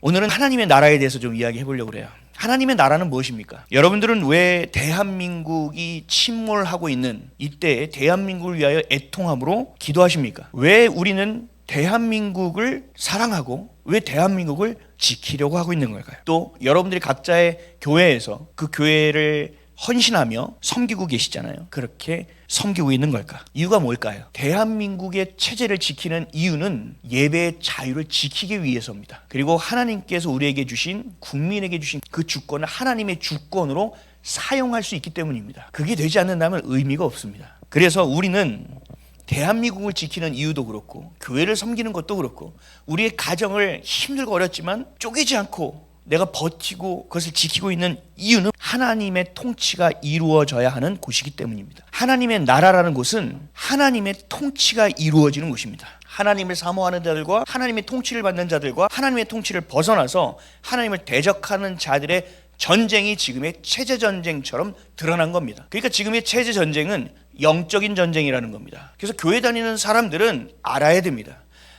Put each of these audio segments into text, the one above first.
오늘은 하나님의 나라에 대해서 좀 이야기해 보려고 그래요. 하나님의 나라는 무엇입니까? 여러분들은 왜 대한민국이 침몰하고 있는 이때에 대한민국을 위하여 애통함으로 기도하십니까? 왜 우리는 대한민국을 사랑하고 왜 대한민국을 지키려고 하고 있는 걸까요? 또 여러분들이 각자의 교회에서 그 교회를 헌신하며 섬기고 계시잖아요. 그렇게 섬기고 있는 걸까? 이유가 뭘까요? 대한민국의 체제를 지키는 이유는 예배의 자유를 지키기 위해서입니다. 그리고 하나님께서 우리에게 주신, 국민에게 주신 그 주권을 하나님의 주권으로 사용할 수 있기 때문입니다. 그게 되지 않는다면 의미가 없습니다. 그래서 우리는 대한민국을 지키는 이유도 그렇고 교회를 섬기는 것도 그렇고 우리의 가정을 힘들고 어렵지만 쪼개지 않고 내가 버티고 그것을 지키고 있는 이유는 하나님의 통치가 이루어져야 하는 곳이기 때문입니다. 하나님의 나라라는 곳은 하나님의 통치가 이루어지는 곳입니다. 하나님을 사모하는 자들과 하나님의 통치를 받는 자들과 하나님의 통치를 벗어나서 하나님을 대적하는 자들의 전쟁이 지금의 체제 전쟁처럼 드러난 겁니다. 그러니까 지금의 체제 전쟁은 영적인 전쟁이라는 겁니다. 그래서 교회 다니는 사람들은 알아야 됩니다.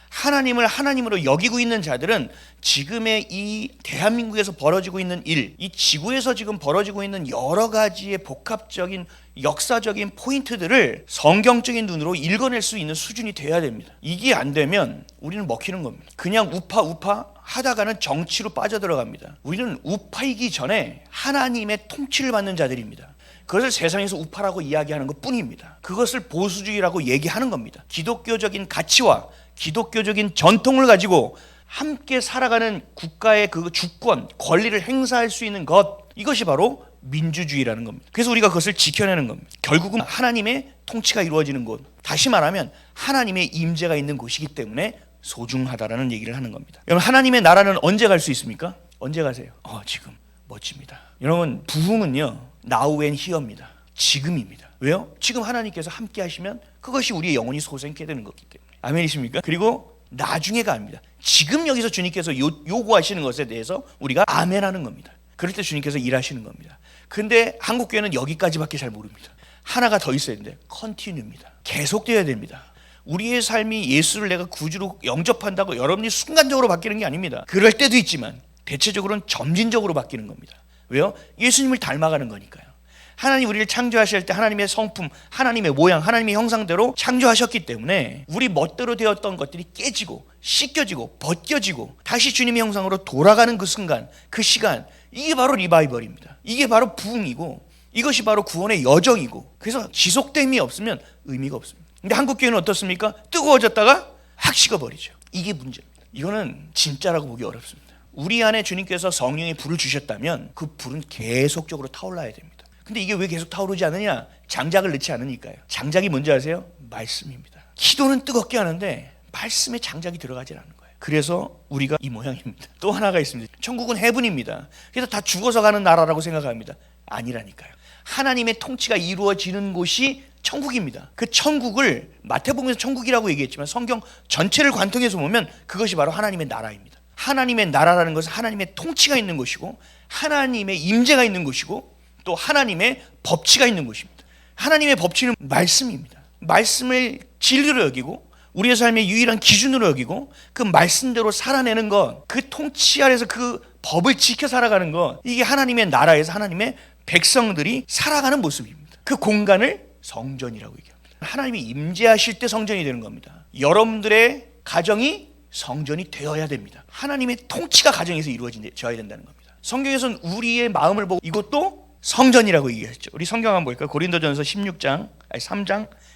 하나님을 하나님으로 여기고 있는 자들은 지금의 이 대한민국에서 벌어지고 있는 일, 이 지구에서 지금 벌어지고 있는 여러 가지의 복합적인 역사적인 포인트들을 성경적인 눈으로 읽어낼 수 있는 수준이 돼야 됩니다. 이게 안 되면 우리는 먹히는 겁니다. 그냥 우파 하다가는 정치로 빠져들어갑니다. 우리는 우파이기 전에 하나님의 통치를 받는 자들입니다. 그것을 세상에서 우파라고 이야기하는 것 뿐입니다. 그것을 보수주의라고 얘기하는 겁니다. 기독교적인 가치와 기독교적인 전통을 가지고 함께 살아가는 국가의 그 주권, 권리를 행사할 수 있는 것, 이것이 바로 민주주의라는 겁니다. 그래서 우리가 그것을 지켜내는 겁니다. 결국은 하나님의 통치가 이루어지는 곳, 다시 말하면 하나님의 임재가 있는 곳이기 때문에 소중하다라는 얘기를 하는 겁니다. 여러분, 하나님의 나라는 언제 갈 수 있습니까? 언제 가세요? 지금 멋집니다. 여러분, 부흥은요 now and here입니다. 지금입니다. 왜요? 지금 하나님께서 함께 하시면 그것이 우리의 영혼이 소생케 되는 거기 때문에. 아멘이십니까? 그리고 나중에가 아닙니다. 지금 여기서 주님께서 요구하시는 것에 대해서 우리가 아멘하는 겁니다. 그럴 때 주님께서 일하시는 겁니다. 근데 한국교회는 여기까지밖에 잘 모릅니다. 하나가 더 있어야 되는데 컨티뉴입니다. 계속되어야 됩니다. 우리의 삶이 예수를 내가 구주로 영접한다고 여러분이 순간적으로 바뀌는 게 아닙니다. 그럴 때도 있지만 대체적으로는 점진적으로 바뀌는 겁니다. 왜요? 예수님을 닮아가는 거니까요. 하나님 우리를 창조하실 때 하나님의 성품, 하나님의 모양, 하나님의 형상대로 창조하셨기 때문에 우리 멋대로 되었던 것들이 깨지고 씻겨지고 벗겨지고 다시 주님의 형상으로 돌아가는 그 순간, 그 시간, 이게 바로 리바이벌입니다. 이게 바로 부흥이고 이것이 바로 구원의 여정이고, 그래서 지속됨이 없으면 의미가 없습니다. 근데 한국교회는 어떻습니까? 뜨거워졌다가 확 식어버리죠. 이게 문제입니다. 이거는 진짜라고 보기 어렵습니다. 우리 안에 주님께서 성령의 불을 주셨다면 그 불은 계속적으로 타올라야 됩니다. 근데 이게 왜 계속 타오르지 않느냐? 장작을 넣지 않으니까요. 장작이 뭔지 아세요? 말씀입니다. 기도는 뜨겁게 하는데 말씀에 장작이 들어가지 않는 거예요. 그래서 우리가 이 모양입니다. 또 하나가 있습니다. 천국은 해븐입니다. 그래서 다 죽어서 가는 나라라고 생각합니다. 아니라니까요. 하나님의 통치가 이루어지는 곳이 천국입니다. 그 천국을 마태복음에서 천국이라고 얘기했지만 성경 전체를 관통해서 보면 그것이 바로 하나님의 나라입니다. 하나님의 나라라는 것은 하나님의 통치가 있는 곳이고 하나님의 임재가 있는 곳이고 또 하나님의 법치가 있는 곳입니다. 하나님의 법치는 말씀입니다. 말씀을 진리로 여기고 우리의 삶의 유일한 기준으로 여기고 그 말씀대로 살아내는 것, 그 통치 아래서 그 법을 지켜 살아가는 것, 이게 하나님의 나라에서 하나님의 백성들이 살아가는 모습입니다. 그 공간을 성전이라고 얘기합니다. 하나님이 임재하실 때 성전이 되는 겁니다. 여러분들의 가정이 성전이 되어야 됩니다. 하나님의 통치가 가정에서 이루어져야 된다는 겁니다. 성경에서는 우리의 마음을 보고 이것도 성전이라고 얘기했죠. 우리 성경 한번 볼까요? 고린도전서 3장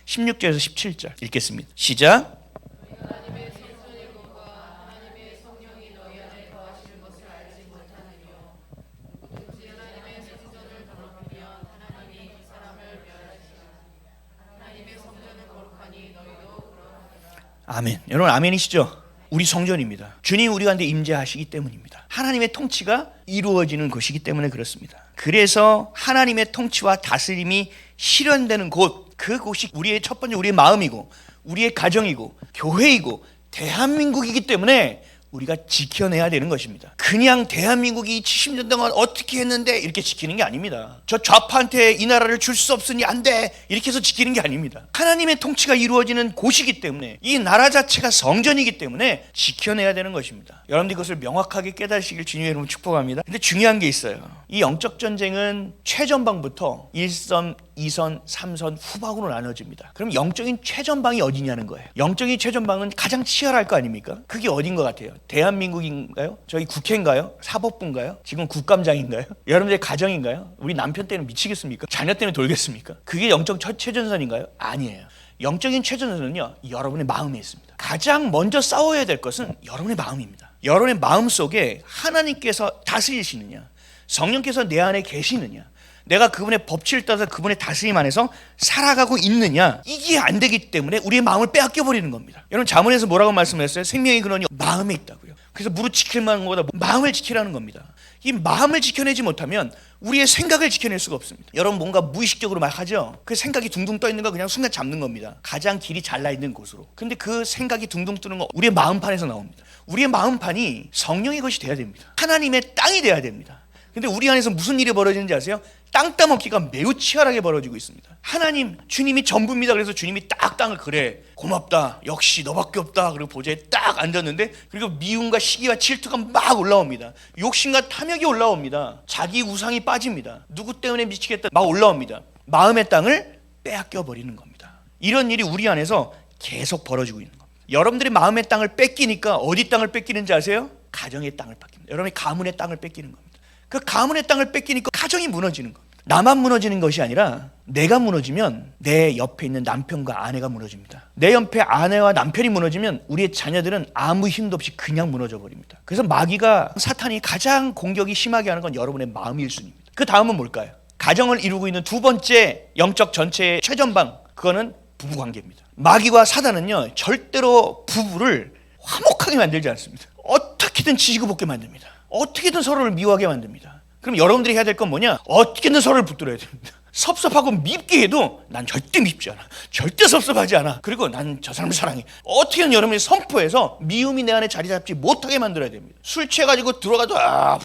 16절에서 17절 읽겠습니다. 시작. 아멘. 여러분 아멘이시죠? 우리 성전입니다. 주님 우리 가운데 임재하시기 때문입니다. 하나님의 통치가 이루어지는 것이기 때문에 그렇습니다. 그래서 하나님의 통치와 다스림이 실현되는 곳, 그곳이 우리의 첫 번째 우리의 마음이고 우리의 가정이고 교회이고 대한민국이기 때문에 우리가 지켜내야 되는 것입니다. 그냥 대한민국이 70년 동안 어떻게 했는데 이렇게 지키는 게 아닙니다. 저 좌파한테 이 나라를 줄 수 없으니 안 돼 이렇게 해서 지키는 게 아닙니다. 하나님의 통치가 이루어지는 곳이기 때문에, 이 나라 자체가 성전이기 때문에 지켜내야 되는 것입니다. 여러분들 이것을 명확하게 깨달으시길 주님의 이름으로 축복합니다. 근데 중요한 게 있어요. 이 영적 전쟁은 최전방부터 1선, 2선, 3선 후방으로 나눠집니다. 그럼 영적인 최전방이 어디냐는 거예요. 영적인 최전방은 가장 치열할 거 아닙니까? 그게 어딘 것 같아요? 대한민국인가요? 저희 국회인가요? 사법부인가요? 지금 국감장인가요? 여러분들의 가정인가요? 우리 남편 때는 미치겠습니까? 자녀 때는 돌겠습니까? 그게 영적 최전선인가요? 아니에요. 영적인 최전선은요, 여러분의 마음에 있습니다. 가장 먼저 싸워야 될 것은 여러분의 마음입니다. 여러분의 마음 속에 하나님께서 다스리시느냐, 성령께서 내 안에 계시느냐, 내가 그분의 법칙을 따라서 그분의 다스림 안에서 살아가고 있느냐, 이게 안 되기 때문에 우리의 마음을 빼앗겨 버리는 겁니다. 여러분, 자문에서 뭐라고 말씀했어요? 생명의 근원이 마음에 있다고요. 그래서 무릇 지킬 만한 것보다 마음을 지키라는 겁니다. 이 마음을 지켜내지 못하면 우리의 생각을 지켜낼 수가 없습니다. 여러분, 뭔가 무의식적으로 막 하죠. 그 생각이 둥둥 떠 있는 거 그냥 순간 잡는 겁니다. 가장 길이 잘라 있는 곳으로. 근데 그 생각이 둥둥 뜨는 거 우리의 마음판에서 나옵니다. 우리의 마음판이 성령의 것이 돼야 됩니다. 하나님의 땅이 돼야 됩니다. 근데 우리 안에서 무슨 일이 벌어지는지 아세요? 땅 따먹기가 매우 치열하게 벌어지고 있습니다. 하나님, 주님이 전부입니다. 그래서 주님이 딱 땅을, 그래, 고맙다, 역시 너밖에 없다. 그리고 보좌에 딱 앉았는데, 그리고 미움과 시기와 질투가 막 올라옵니다. 욕심과 탐욕이 올라옵니다. 자기 우상이 빠집니다. 누구 때문에 미치겠다 막 올라옵니다. 마음의 땅을 빼앗겨 버리는 겁니다. 이런 일이 우리 안에서 계속 벌어지고 있는 겁니다. 여러분들이 마음의 땅을 뺏기니까 어디 땅을 뺏기는지 아세요? 가정의 땅을 뺏깁니다. 여러분의 가문의 땅을 뺏기는 겁니다. 그 가문의 땅을 뺏기니까 가정이 무너지는 겁니다. 나만 무너지는 것이 아니라 내가 무너지면 내 옆에 있는 남편과 아내가 무너집니다. 내 옆에 아내와 남편이 무너지면 우리의 자녀들은 아무 힘도 없이 그냥 무너져 버립니다. 그래서 마귀가, 사탄이 가장 공격이 심하게 하는 건 여러분의 마음 1순위입니다. 그 다음은 뭘까요? 가정을 이루고 있는 두 번째 영적 전체의 최전방, 그거는 부부관계입니다. 마귀와 사단은요, 절대로 부부를 화목하게 만들지 않습니다. 어떻게든 지지고 볶게 만듭니다. 어떻게든 서로를 미워하게 만듭니다. 그럼 여러분들이 해야 될 건 뭐냐? 어떻게든 서로를 붙들어야 됩니다. 섭섭하고 밉게 해도 난 절대 밉지 않아. 절대 섭섭하지 않아. 그리고 난 저 사람을 사랑해. 어떻게든 여러분이 선포해서 미움이 내 안에 자리 잡지 못하게 만들어야 됩니다. 술 취해가지고 들어가도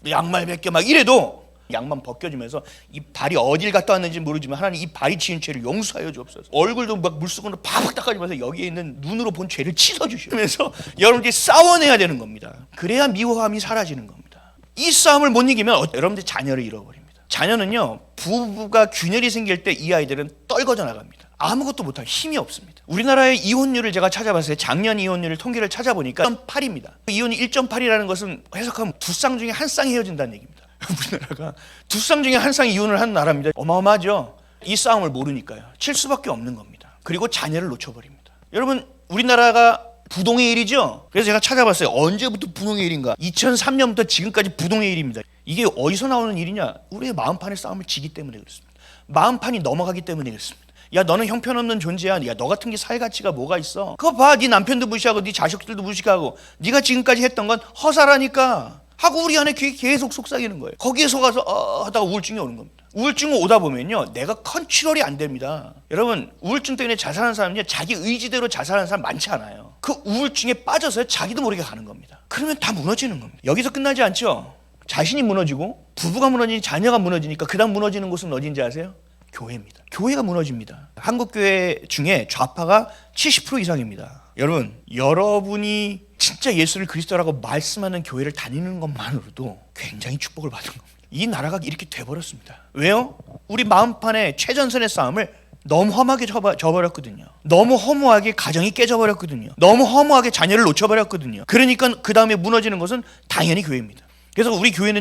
양말 벗겨 막 이래도 양만 벗겨지면서 이 발이 어딜 갔다 왔는지 모르지만 하나님 이 발이 지은 죄를 용서하여 주옵소서. 얼굴도 막 물수건으로 팍팍 닦아주면서 여기에 있는 눈으로 본 죄를 씻어주시면서 여러분들이 싸워내야 되는 겁니다. 그래야 미워함이 사라지는 겁니다. 이 싸움을 못 이기면 여러분들 자녀를 잃어버립니다. 자녀는요, 부부가 균열이 생길 때 이 아이들은 떨궈져 나갑니다. 아무것도 못할 힘이 없습니다. 우리나라의 이혼율을 제가 찾아봤어요. 작년 이혼율 통계를 찾아보니까 1.8입니다. 이혼이 1.8이라는 것은 해석하면 두 쌍 중에 한 쌍이 헤어진다는 얘기입니다. 우리나라가 두 쌍 중에 한 쌍이 이혼을 하는 나라입니다. 어마어마하죠. 이 싸움을 모르니까요. 칠 수밖에 없는 겁니다. 그리고 자녀를 놓쳐버립니다. 여러분, 우리나라가 부동의 일이죠. 그래서 제가 찾아봤어요. 언제부터 부동의 일인가? 2003년부터 지금까지 부동의 일입니다. 이게 어디서 나오는 일이냐? 우리의 마음판의 싸움을 지기 때문에 그렇습니다. 마음판이 넘어가기 때문에 그렇습니다. 야, 너는 형편없는 존재야. 야, 너 같은 게 사회 가치가 뭐가 있어? 그거 봐. 네 남편도 무시하고 네 자식들도 무시하고 네가 지금까지 했던 건 허사라니까 하고 우리 안에 계속 속삭이는 거예요. 거기에 속아서 하다가 우울증이 오는 겁니다. 우울증이 오다 보면요, 내가 컨트롤이 안 됩니다. 여러분, 우울증 때문에 자살하는 사람은요, 자기 의지대로 자살하는 사람 많지 않아요. 그 우울증에 빠져서 자기도 모르게 가는 겁니다. 그러면 다 무너지는 겁니다. 여기서 끝나지 않죠. 자신이 무너지고 부부가 무너지니 자녀가 무너지니까 그 다음 무너지는 곳은 어딘지 아세요? 교회입니다. 교회가 무너집니다. 한국 교회 중에 좌파가 70% 이상입니다. 여러분, 여러분이 진짜 예수를 그리스도라고 말씀하는 교회를 다니는 것만으로도 굉장히 축복을 받은 겁니다. 이 나라가 이렇게 돼버렸습니다. 왜요? 우리 마음판의 최전선의 싸움을 너무 험하게 져버렸거든요. 너무 허무하게 가정이 깨져버렸거든요. 너무 허무하게 자녀를 놓쳐버렸거든요. 그러니까 그 다음에 무너지는 것은 당연히 교회입니다. 그래서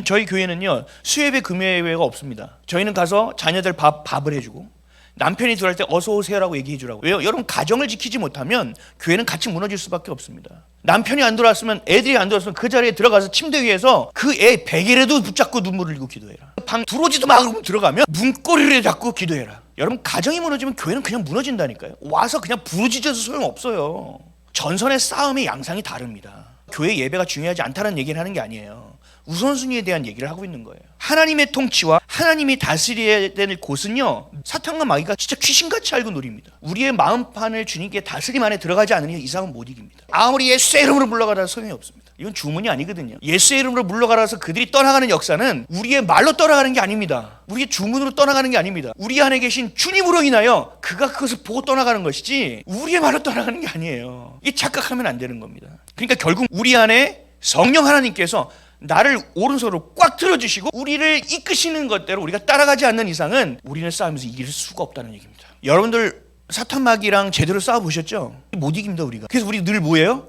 저희 교회는요, 수예배 금요예배가 없습니다. 저희는 가서 자녀들 밥을 해주고 남편이 들어갈 때 어서 오세요라고 얘기해 주라고. 왜요? 여러분, 가정을 지키지 못하면 교회는 같이 무너질 수밖에 없습니다. 남편이 안 들어왔으면, 애들이 안 들어왔으면 그 자리에 들어가서 침대 위에서 그 애 베개라도 붙잡고 눈물을 흘리고 기도해라. 방 들어오지도 마 그러면 들어가면 문고리를 잡고 기도해라. 여러분, 가정이 무너지면 교회는 그냥 무너진다니까요. 와서 그냥 부르짖어서 소용없어요. 전선의 싸움의 양상이 다릅니다. 교회 예배가 중요하지 않다는 얘기를 하는 게 아니에요. 우선순위에 대한 얘기를 하고 있는 거예요. 하나님의 통치와 하나님이 다스려야 될 곳은요, 사탄과 마귀가 진짜 귀신같이 알고 노립니다. 우리의 마음판을 주님께 다스림 안에 들어가지 않으면 이상은 못 이깁니다. 아무리 예수의 이름으로 불러가다 소용이 없습니다. 이건 주문이 아니거든요. 예수의 이름으로 물러가라서 그들이 떠나가는 역사는 우리의 말로 떠나가는 게 아닙니다. 우리의 주문으로 떠나가는 게 아닙니다. 우리 안에 계신 주님으로 인하여 그가 그것을 보고 떠나가는 것이지 우리의 말로 떠나가는 게 아니에요. 이 착각하면 안 되는 겁니다. 그러니까 결국 우리 안에 성령 하나님께서 나를 오른손으로 꽉 들어주시고 우리를 이끄시는 것대로 우리가 따라가지 않는 이상은 우리는 싸우면서 이길 수가 없다는 얘기입니다. 여러분들 사탄 마귀랑 제대로 싸워보셨죠? 못 이깁니다 우리가. 그래서 우리 늘 뭐예요?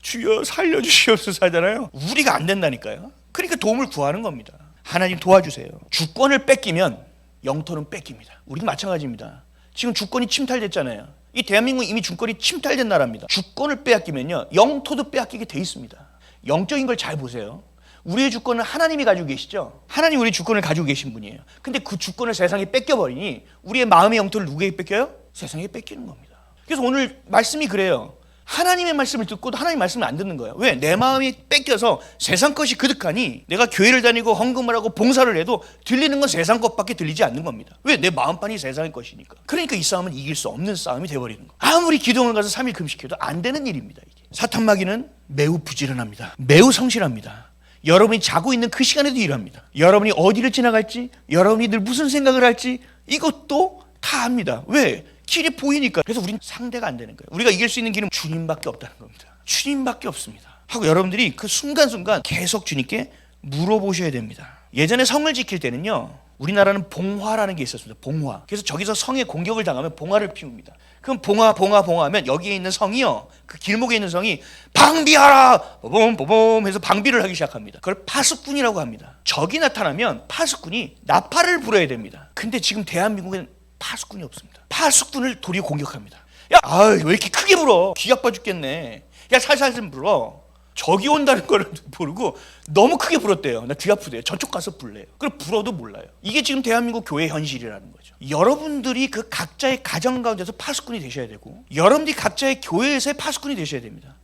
주여 살려주시옵소서 하잖아요. 우리가 안 된다니까요. 그러니까 도움을 구하는 겁니다. 하나님 도와주세요. 주권을 뺏기면 영토는 뺏깁니다. 우리도 마찬가지입니다. 지금 주권이 침탈됐잖아요. 이 대한민국 이미 주권이 침탈된 나라입니다. 주권을 빼앗기면요 영토도 빼앗기게 돼 있습니다. 영적인 걸 잘 보세요. 우리의 주권은 하나님이 가지고 계시죠. 하나님 우리 주권을 가지고 계신 분이에요. 근데 그 주권을 세상에 뺏겨버리니 우리의 마음의 영토를 누구에게 뺏겨요? 세상에 뺏기는 겁니다. 그래서 오늘 말씀이 그래요. 하나님의 말씀을 듣고도 하나님 말씀을 안 듣는 거예요. 왜? 내 마음이 뺏겨서 세상 것이 그득하니 내가 교회를 다니고 헌금을 하고 봉사를 해도 들리는 건 세상 것밖에 들리지 않는 겁니다. 왜? 내 마음판이 세상의 것이니까. 그러니까 이 싸움은 이길 수 없는 싸움이 돼버리는 거예요. 아무리 기도원을 가서 3일 금식해도 안 되는 일입니다. 이게. 사탄 마귀는 매우 부지런합니다. 매우 성실합니다. 여러분이 자고 있는 그 시간에도 일합니다. 여러분이 어디를 지나갈지, 여러분이 늘 무슨 생각을 할지 이것도 다 압니다. 왜? 길이 보이니까. 그래서 우린 상대가 안 되는 거예요. 우리가 이길 수 있는 길은 주님밖에 없다는 겁니다. 주님밖에 없습니다. 하고 여러분들이 그 순간순간 계속 주님께 물어보셔야 됩니다. 예전에 성을 지킬 때는요 우리나라는 봉화라는 게 있었습니다. 봉화. 그래서 저기서 성에 공격을 당하면 봉화를 피웁니다. 그럼 봉화 하면 여기에 있는 성이요 그 길목에 있는 성이 방비하라 보봄 해서 방비를 하기 시작합니다. 그걸 파수꾼이라고 합니다. 적이 나타나면 파수꾼이 나팔을 불어야 됩니다. 근데 지금 대한민국엔 파수꾼이 없습니다. 파수꾼을 도리어 공격합니다. 야, 왜 이렇게 크게 불어? 귀 아파 죽겠네. 야, 살살 좀 불어. 적이 온다는 걸 모르고 너무 크게 불었대요. 나 귀 아프대요. 저쪽 가서 불래요. 그럼 불어도 몰라요. 이게 지금 대한민국 교회 현실이라는 거죠. 여러분들이 그 각자의 가정 가운데서 파수꾼이 되셔야 되고 여러분들이 각자의 교회에서의 파수꾼이 되셔야 됩니다.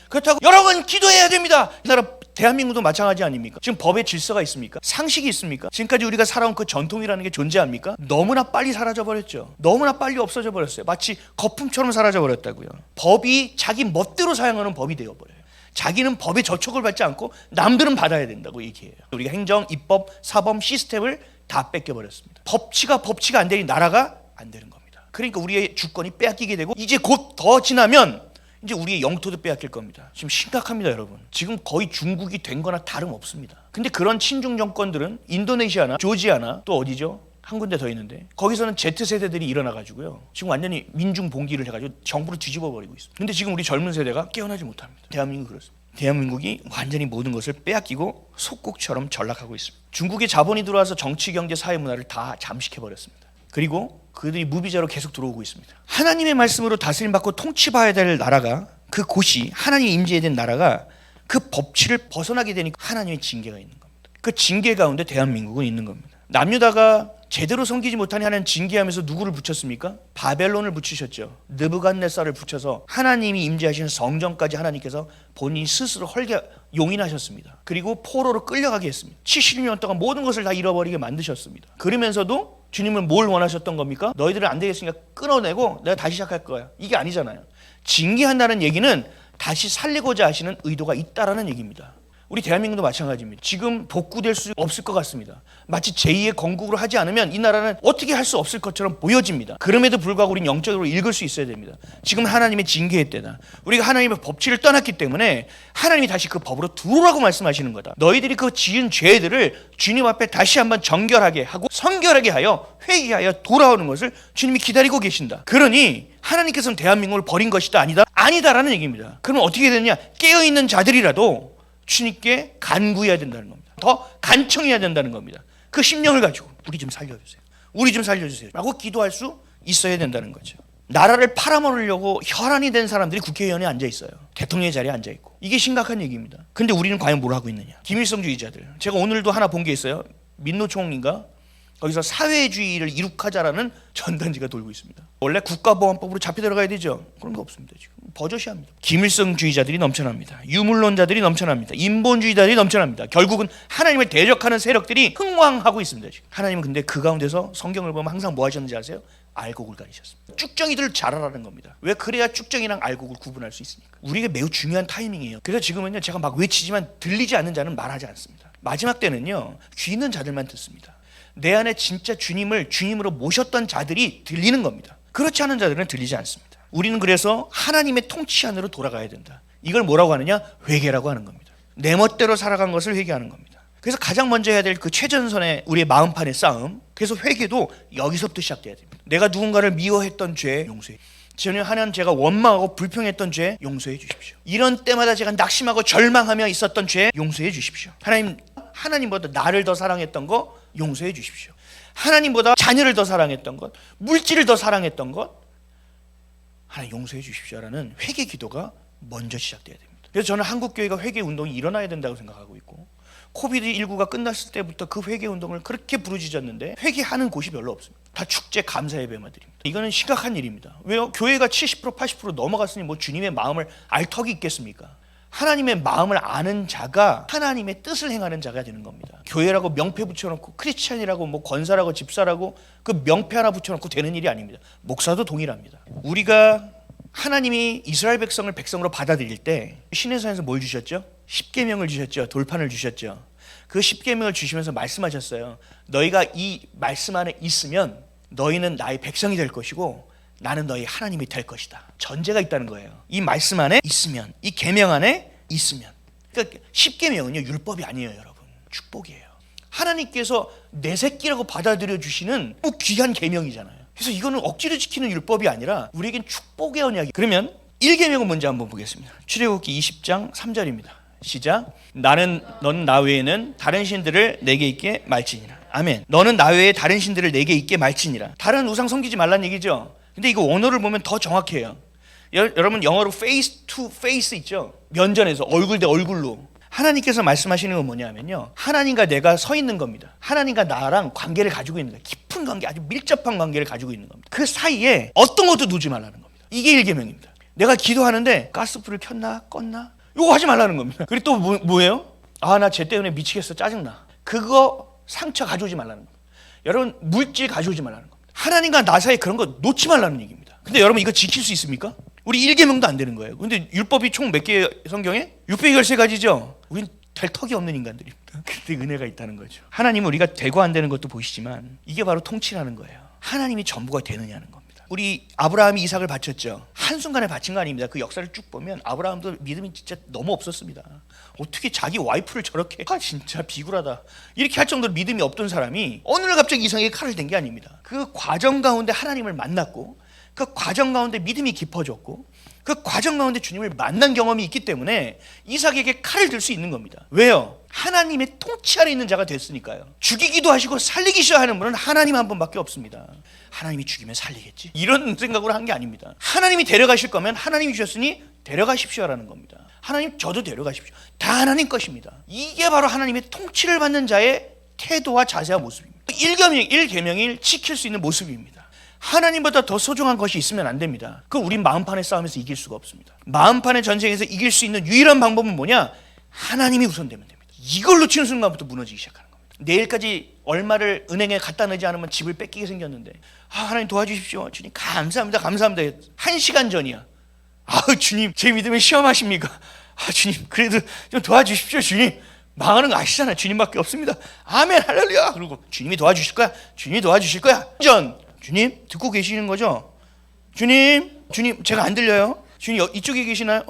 그렇다고 여러분 기도해야 됩니다. 이 나라 대한민국도 마찬가지 아닙니까? 지금 법의 질서가 있습니까? 상식이 있습니까? 지금까지 우리가 살아온 그 전통이라는 게 존재합니까? 너무나 빨리 사라져버렸죠. 너무나 빨리 없어져 버렸어요. 마치 거품처럼 사라져버렸다고요. 법이 자기 멋대로 사용하는 법이 되어버려요. 자기는 법의 저촉을 받지 않고 남들은 받아야 된다고 얘기해요. 우리가 행정, 입법, 사법 시스템을 다 뺏겨버렸습니다. 법치가 안 되니 나라가 안 되는 겁니다. 그러니까 우리의 주권이 빼앗기게 되고 이제 곧 더 지나면 이제 우리의 영토도 빼앗길 겁니다. 지금 심각합니다, 여러분. 지금 거의 중국이 된 거나 다름없습니다. 근데 그런 친중 정권들은 인도네시아나 조지아나 또 어디죠? 한 군데 더 있는데 거기서는 Z세대들이 일어나가지고요. 지금 완전히 민중 봉기를 해가지고 정부를 뒤집어 버리고 있습니다. 근데 지금 우리 젊은 세대가 깨어나지 못합니다. 대한민국이 그렇습니다. 대한민국이 완전히 모든 것을 빼앗기고 속국처럼 전락하고 있습니다. 중국의 자본이 들어와서 정치, 경제, 사회, 문화를 다 잠식해버렸습니다. 그리고 그들이 무비자로 계속 들어오고 있습니다. 하나님의 말씀으로 다스림받고 통치받아야 될 나라가 그 곳이 하나님이 임재해야 된 나라가 그 법치를 벗어나게 되니까 하나님의 징계가 있는 겁니다. 그 징계 가운데 대한민국은 있는 겁니다. 남유다가 제대로 섬기지 못하니 하는 징계하면서 누구를 붙였습니까? 바벨론을 붙이셨죠. 느부갓네살을 붙여서 하나님이 임재하시는 성전까지 하나님께서 본인 스스로 헐게 용인하셨습니다. 그리고 포로로 끌려가게 했습니다. 70년 동안 모든 것을 다 잃어버리게 만드셨습니다. 그러면서도 주님은 뭘 원하셨던 겁니까? 너희들은 안 되겠으니까 끊어내고 내가 다시 시작할 거야. 이게 아니잖아요. 징계한다는 얘기는 다시 살리고자 하시는 의도가 있다라는 얘기입니다. 우리 대한민국도 마찬가지입니다. 지금 복구될 수 없을 것 같습니다. 마치 제2의 건국으로 하지 않으면 이 나라는 어떻게 할 수 없을 것처럼 보여집니다. 그럼에도 불구하고 우리는 영적으로 읽을 수 있어야 됩니다. 지금 하나님의 징계의 때다. 우리가 하나님의 법칙을 떠났기 때문에 하나님이 다시 그 법으로 들어오라고 말씀하시는 거다. 너희들이 그 지은 죄들을 주님 앞에 다시 한번 정결하게 하고 성결하게 하여 회개하여 돌아오는 것을 주님이 기다리고 계신다. 그러니 하나님께서는 대한민국을 버린 것이다 아니다라는 얘기입니다. 그러면 어떻게 되느냐? 깨어있는 자들이라도 주님께 간구해야 된다는 겁니다. 더 간청해야 된다는 겁니다. 그 심령을 가지고 우리 좀 살려주세요. 우리 좀 살려주세요 라고 기도할 수 있어야 된다는 거죠. 나라를 팔아먹으려고 혈안이 된 사람들이 국회의원에 앉아 있어요. 대통령의 자리에 앉아 있고. 이게 심각한 얘기입니다. 근데 우리는 과연 뭘 하고 있느냐? 김일성주의자들. 제가 오늘도 하나 본 게 있어요. 민노총인가? 거기서 사회주의를 이룩하자라는 전단지가 돌고 있습니다. 원래 국가보안법으로 잡혀 들어가야 되죠. 그런 거 없습니다. 지금 버젓이합니다. 김일성주의자들이 넘쳐납니다. 유물론자들이 넘쳐납니다. 인본주의자들이 넘쳐납니다. 결국은 하나님을 대적하는 세력들이 흥왕하고 있습니다. 지금. 하나님은 근데 그 가운데서 성경을 보면 항상 뭐 하셨는지 아세요? 알곡을 가리셨습니다. 쭉정이들을 잘 알아라는 겁니다. 왜? 그래야 쭉정이랑 알곡을 구분할 수 있으니까. 우리에게 매우 중요한 타이밍이에요. 그래서 지금은요, 제가 막 외치지만 들리지 않는 자는 말하지 않습니다. 마지막 때는요, 귀 있는 자들만 듣습니다. 내 안에 진짜 주님을 주님으로 모셨던 자들이 들리는 겁니다. 그렇지 않은 자들은 들리지 않습니다. 우리는 그래서 하나님의 통치 안으로 돌아가야 된다. 이걸 뭐라고 하느냐? 회개라고 하는 겁니다. 내 멋대로 살아간 것을 회개하는 겁니다. 그래서 가장 먼저 해야 될 그 최전선의 우리의 마음판의 싸움, 그래서 회개도 여기서부터 시작돼야 됩니다. 내가 누군가를 미워했던 죄 용서해, 저는 하나님 제가 원망하고 불평했던 죄 용서해 주십시오. 이런 때마다 제가 낙심하고 절망하며 있었던 죄 용서해 주십시오. 하나님보다 나를 더 사랑했던 거 용서해 주십시오. 하나님보다 자녀를 더 사랑했던 것, 물질을 더 사랑했던 것, 하나님 용서해 주십시오라는 회개 기도가 먼저 시작돼야 됩니다. 그래서 저는 한국교회가 회개 운동이 일어나야 된다고 생각하고 있고, 코비드19가 끝났을 때부터 그 회개 운동을 그렇게 부르짖었는데 회개하는 곳이 별로 없습니다. 다 축제 감사 예배만 드립니다. 이거는 심각한 일입니다. 왜요? 교회가 70% 80% 넘어갔으니 뭐 주님의 마음을 알 턱이 있겠습니까? 하나님의 마음을 아는 자가 하나님의 뜻을 행하는 자가 되는 겁니다. 교회라고 명패 붙여놓고 크리스찬이라고 뭐 권사라고 집사라고 그 명패 하나 붙여놓고 되는 일이 아닙니다. 목사도 동일합니다. 우리가 하나님이 이스라엘 백성을 백성으로 받아들일 때 시내산에서 뭘 주셨죠? 십계명을 주셨죠. 돌판을 주셨죠. 그 십계명을 주시면서 말씀하셨어요. 너희가 이 말씀 안에 있으면 너희는 나의 백성이 될 것이고 나는 너희 하나님이 될 것이다. 전제가 있다는 거예요. 이 말씀 안에 있으면, 이 계명 안에 있으면. 그러니까 십계명은요, 율법이 아니에요, 여러분. 축복이에요. 하나님께서 내 새끼라고 받아들여 주시는 귀한 계명이잖아요. 그래서 이거는 억지로 지키는 율법이 아니라 우리에겐 축복의 언약이. 그러면 1계명은 뭔지 한번 보겠습니다. 출애굽기 20장 3절입니다. 시작. 너는 나 외에는 다른 신들을 내게 있게 말지니라. 아멘. 너는 나 외에 다른 신들을 내게 있게 말지니라. 다른 우상 섬기지 말란 얘기죠. 근데 이거 원어를 보면 더 정확해요. 여러분 영어로 face to face 있죠. 면전에서 얼굴 대 얼굴로. 하나님께서 말씀하시는 건 뭐냐면요, 하나님과 내가 서 있는 겁니다. 하나님과 나랑 관계를 가지고 있는 거예요. 깊은 관계, 아주 밀접한 관계를 가지고 있는 겁니다. 그 사이에 어떤 것도 두지 말라는 겁니다. 이게 1계명입니다. 내가 기도하는데 가스불을 켰나 껐나 이거 하지 말라는 겁니다. 그리고 또 뭐예요? 나 쟤 때문에 미치겠어, 짜증나. 그거 상처 가져오지 말라는 겁니다. 여러분 물질 가져오지 말라는 겁니다. 하나님과 나 사이에 그런 거 놓지 말라는 얘기입니다. 근데 여러분 이거 지킬 수 있습니까? 우리 1계명도 안 되는 거예요. 근데 율법이 총 몇 개예요, 성경에? 613가지죠. 우린 될 턱이 없는 인간들입니다. 그때 은혜가 있다는 거죠. 하나님은 우리가 되고 안 되는 것도 보시지만 이게 바로 통치라는 거예요. 하나님이 전부가 되느냐는 겁니다. 우리 아브라함이 이삭을 바쳤죠. 한순간에 바친 거 아닙니다. 그 역사를 쭉 보면 아브라함도 믿음이 진짜 너무 없었습니다. 어떻게 자기 와이프를 저렇게, 진짜 비굴하다, 이렇게 할 정도로 믿음이 없던 사람이 어느 날 갑자기 이삭에게 칼을 댄 게 아닙니다. 그 과정 가운데 하나님을 만났고, 그 과정 가운데 믿음이 깊어졌고, 그 과정 가운데 주님을 만난 경험이 있기 때문에 이삭에게 칼을 들 수 있는 겁니다. 왜요? 하나님의 통치 아래 있는 자가 됐으니까요. 죽이기도 하시고 살리기도 하는 분은 하나님 한 분밖에 없습니다. 하나님이 죽이면 살리겠지, 이런 생각으로 한 게 아닙니다. 하나님이 데려가실 거면 하나님이 주셨으니 데려가십시오라는 겁니다. 하나님 저도 데려가십시오. 다 하나님 것입니다. 이게 바로 하나님의 통치를 받는 자의 태도와 자세와 모습입니다. 1계명을 지킬 수 있는 모습입니다. 하나님보다 더 소중한 것이 있으면 안 됩니다. 그럼 우린 마음판의 싸움에서 이길 수가 없습니다. 마음판의 전쟁에서 이길 수 있는 유일한 방법은 뭐냐? 하나님이 우선되면 됩니다. 이걸 놓치는 순간부터 무너지기 시작하는 겁니다. 내일까지 얼마를 은행에 갖다 넣지 않으면 집을 뺏기게 생겼는데, 하나님 도와주십시오. 주님 감사합니다. 1시간 전이야. 주님 제 믿음에 시험하십니까? 주님 그래도 좀 도와주십시오. 주님 망하는 거 아시잖아요. 주님밖에 없습니다. 아멘 할렐루야. 그리고 주님이 도와주실 거야. 주님이 도와주실 거야. 주님 듣고 계시는 거죠? 주님 제가 안 들려요. 주님 이쪽에 계시나요?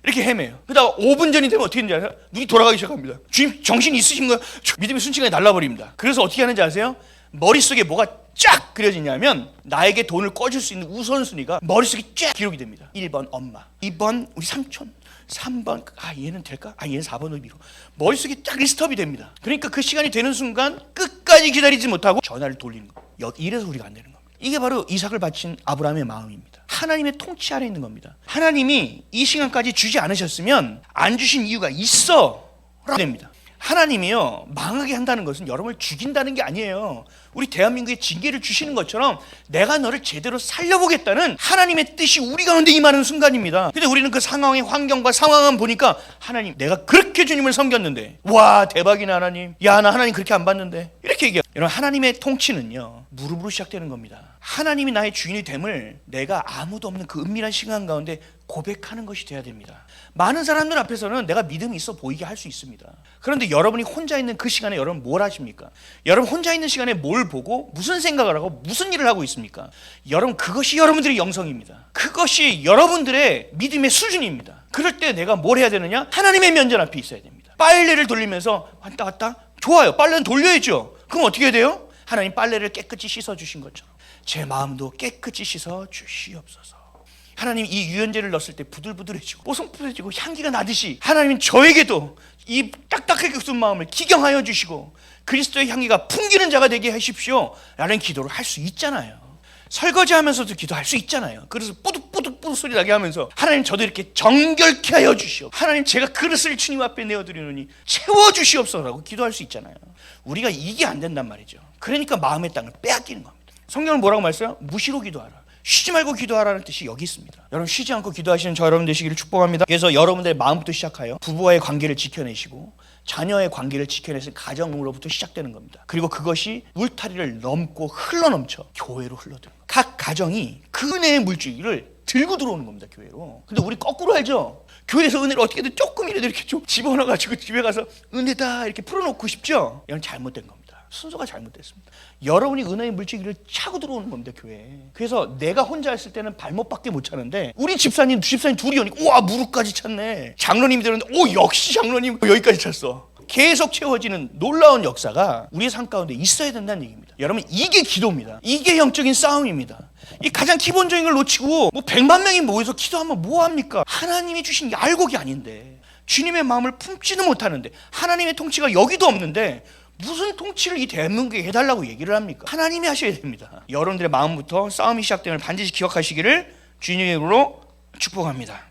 이렇게 헤매요. 그러다가 5분 전이 되면 어떻게 되는지 아세요? 눈이 돌아가기 시작합니다. 주님 정신 있으신 거예요? 믿음이 순식간에 날라버립니다. 그래서 어떻게 하는지 아세요? 머릿속에 뭐가 쫙 그려지냐면 나에게 돈을 꺼줄 수 있는 우선순위가 머릿속에 쫙 기록이 됩니다. 1번 엄마, 2번 우리 삼촌, 3번 얘는 될까? 얘는 4번으로 미뤄. 머릿속에 쫙 리스트업이 됩니다. 그러니까 그 시간이 되는 순간 끝까지 기다리지 못하고 전화를 돌리는 거예요. 이래서 우리가 안 되는 겁니다. 이게 바로 이삭을 바친 아브라함의 마음입니다. 하나님의 통치 아래 있는 겁니다. 하나님이 이 시간까지 주지 않으셨으면 안 주신 이유가 있어 라고 됩니다. 하나님이요 망하게 한다는 것은 여러분을 죽인다는 게 아니에요. 우리 대한민국에 징계를 주시는 것처럼 내가 너를 제대로 살려보겠다는 하나님의 뜻이 우리 가운데 임하는 순간입니다. 근데 우리는 그 상황의 환경과 상황만 보니까, 하나님 내가 그렇게 주님을 섬겼는데, 와 대박이네 하나님, 야 나 하나님 그렇게 안 봤는데, 이렇게 얘기해요. 여러분 하나님의 통치는요 무릎으로 시작되는 겁니다. 하나님이 나의 주인이 됨을 내가 아무도 없는 그 은밀한 시간 가운데 고백하는 것이 돼야 됩니다. 많은 사람들 앞에서는 내가 믿음이 있어 보이게 할 수 있습니다. 그런데 여러분이 혼자 있는 그 시간에 여러분 뭘 하십니까? 여러분 혼자 있는 시간에 뭘 보고 무슨 생각을 하고 무슨 일을 하고 있습니까? 여러분 그것이 여러분들의 영성입니다. 그것이 여러분들의 믿음의 수준입니다. 그럴 때 내가 뭘 해야 되느냐? 하나님의 면전 앞에 있어야 됩니다. 빨래를 돌리면서 왔다 갔다? 좋아요. 빨래는 돌려야죠. 그럼 어떻게 해야 돼요? 하나님 빨래를 깨끗이 씻어주신 것처럼 제 마음도 깨끗이 씻어 주시옵소서. 하나님 이 유연제를 넣었을 때 부들부들해지고 뽀송뽀송해지고 향기가 나듯이 하나님은 저에게도 이 딱딱하게 굳은 마음을 기경하여 주시고 그리스도의 향기가 풍기는 자가 되게 하십시오 라는 기도를 할 수 있잖아요. 설거지하면서도 기도할 수 있잖아요. 그래서 뿌득뿌득뿌득 소리 나게 하면서 하나님 저도 이렇게 정결케 하여 주시오. 하나님 제가 그릇을 주님 앞에 내어드리노니 채워주시옵소서라고 기도할 수 있잖아요. 우리가 이게 안 된단 말이죠. 그러니까 마음의 땅을 빼앗기는 겁니다. 성경은 뭐라고 말했어요? 무시로 기도하라. 쉬지 말고 기도하라는 뜻이 여기 있습니다. 여러분 쉬지 않고 기도하시는 저 여러분 되시기를 축복합니다. 그래서 여러분들의 마음부터 시작하여 부부와의 관계를 지켜내시고 자녀의 관계를 지켜내는 가정으로부터 시작되는 겁니다. 그리고 그것이 울타리를 넘고 흘러넘쳐 교회로 흘러들어요. 각 가정이 그 은혜의 물줄기를 들고 들어오는 겁니다. 교회로. 근데 우리 거꾸로 알죠? 교회에서 은혜를 어떻게든 조금이라도 이렇게 좀 집어넣어가지고 집에 가서 은혜다 이렇게 풀어놓고 싶죠? 이건 잘못된 겁니다. 순서가 잘못됐습니다. 여러분이 은혜의 물질기를 차고 들어오는 겁니다. 교회에. 그래서 내가 혼자 있을 때는 발목밖에 못 차는데 우리 집사님 둘이 오니까 우와 무릎까지 찼네. 장로님이 되는데 오 역시 장로님 여기까지 찼어. 계속 채워지는 놀라운 역사가 우리의 삶 가운데 있어야 된다는 얘기입니다. 여러분 이게 기도입니다. 이게 영적인 싸움입니다. 이 가장 기본적인 걸 놓치고 뭐 100만 명이 모여서 기도하면 뭐합니까? 하나님이 주신 알곡이 아닌데 주님의 마음을 품지도 못하는데 하나님의 통치가 여기도 없는데 무슨 통치를 이 대한민국에 해달라고 얘기를 합니까? 하나님이 하셔야 됩니다. 여러분들의 마음부터 싸움이 시작됨을 반드시 기억하시기를 주님의 이름으로 축복합니다.